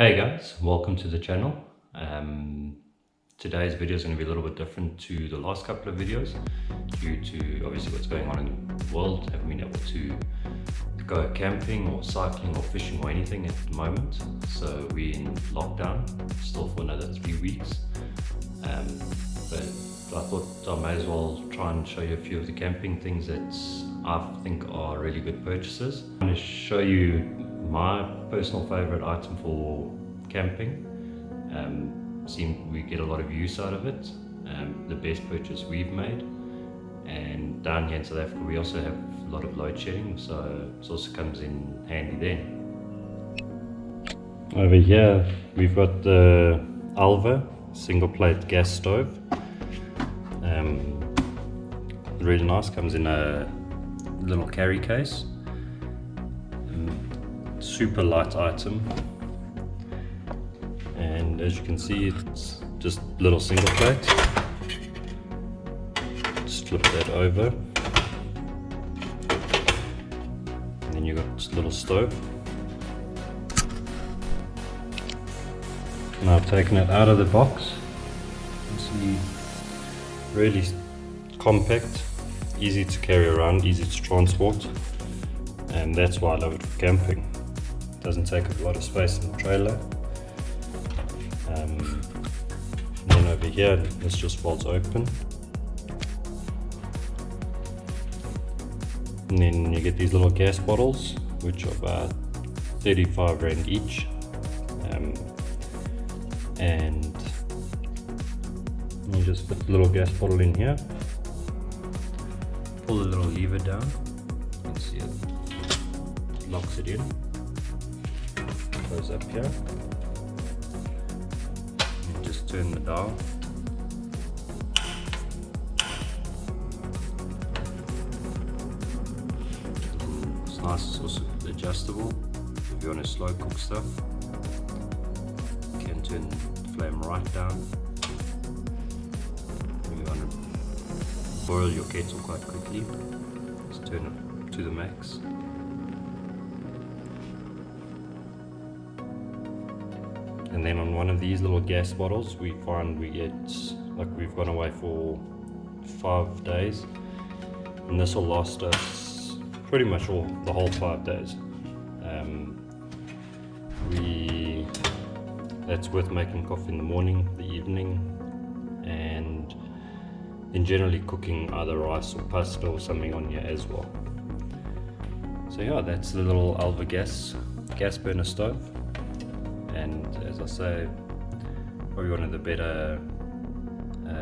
Hey guys, welcome to the channel. Today's video is going to be a little bit different to the last couple of videos due to obviously what's going on in the world. Haven't been able to go camping or cycling or fishing or anything at the moment, so we're in lockdown still for another 3 weeks. But I thought I may as well try and show you a few of the camping things that I think are really good purchases. I'm going to show you my personal favorite item for camping. We get a lot of use out of it. The best purchase we've made, and down here in South Africa we also have a lot of load shedding, so it also comes in handy then. Over here we've got the Alva single plate gas stove. Really nice, comes in a little carry case. Super light item, and as you can see it's just little single plate. Just flip that over, and then you got this little stove. Now I've taken it out of the box. You can see really compact, easy to carry around, easy to transport, and that's why I love it for camping. Doesn't take up a lot of space in the trailer. And then over here, this just folds open. And then you get these little gas bottles, which are about 35 Rand each. And you just put the little gas bottle in here. Pull the little lever down. You can see it locks it in. Goes up here. You just turn the dial. It's nice, it's also adjustable. If you want to slow cook stuff, you can turn the flame right down. If you want to boil your kettle quite quickly, just turn it to the max. And then on one of these little gas bottles, we find we get, like, we've gone away for 5 days, and this will last us pretty much the whole 5 days. That's worth making coffee in the morning, the evening, and then generally cooking either rice or pasta or something on here as well. So yeah, that's the little Alva gas burner stove. And as I say, probably one of the better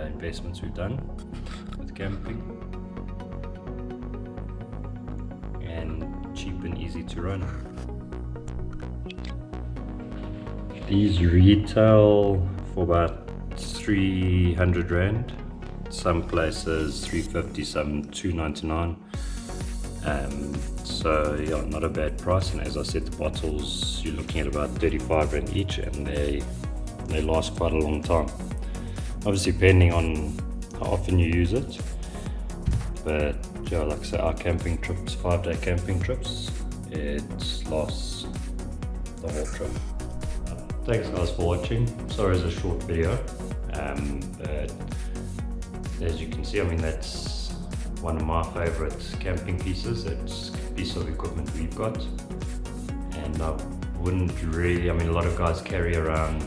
investments we've done with camping, and cheap and easy to run. These retail for about 300 Rand, some places 350, some 299. So yeah, not a bad price, and as I said, the bottles you're looking at about 35 Rand each, and they last quite a long time, obviously depending on how often you use it. But yeah, like I say, our camping trips, 5-day camping trips, it lasts the whole trip. Thanks guys for watching. Sorry it's a short video, but as you can see, I mean, that's one of my favorite camping pieces. It's a piece of equipment we've got, and I wouldn't really, I mean, a lot of guys carry around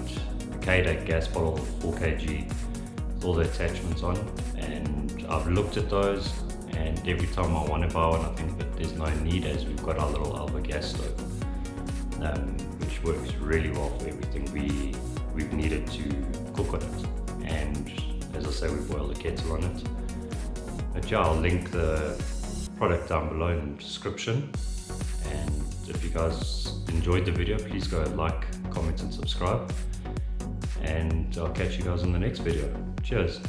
a K-Date gas bottle, 4 kg, with all the attachments on, and I've looked at those, and every time I want to buy one I think that there's no need, as we've got our little Alva gas stove, which works really well for everything we've needed to cook on it. And as I say, we boil the kettle on it. But yeah, I'll link the product down below in the description, and if you guys enjoyed the video, please go like, comment and subscribe, and I'll catch you guys in the next video. Cheers.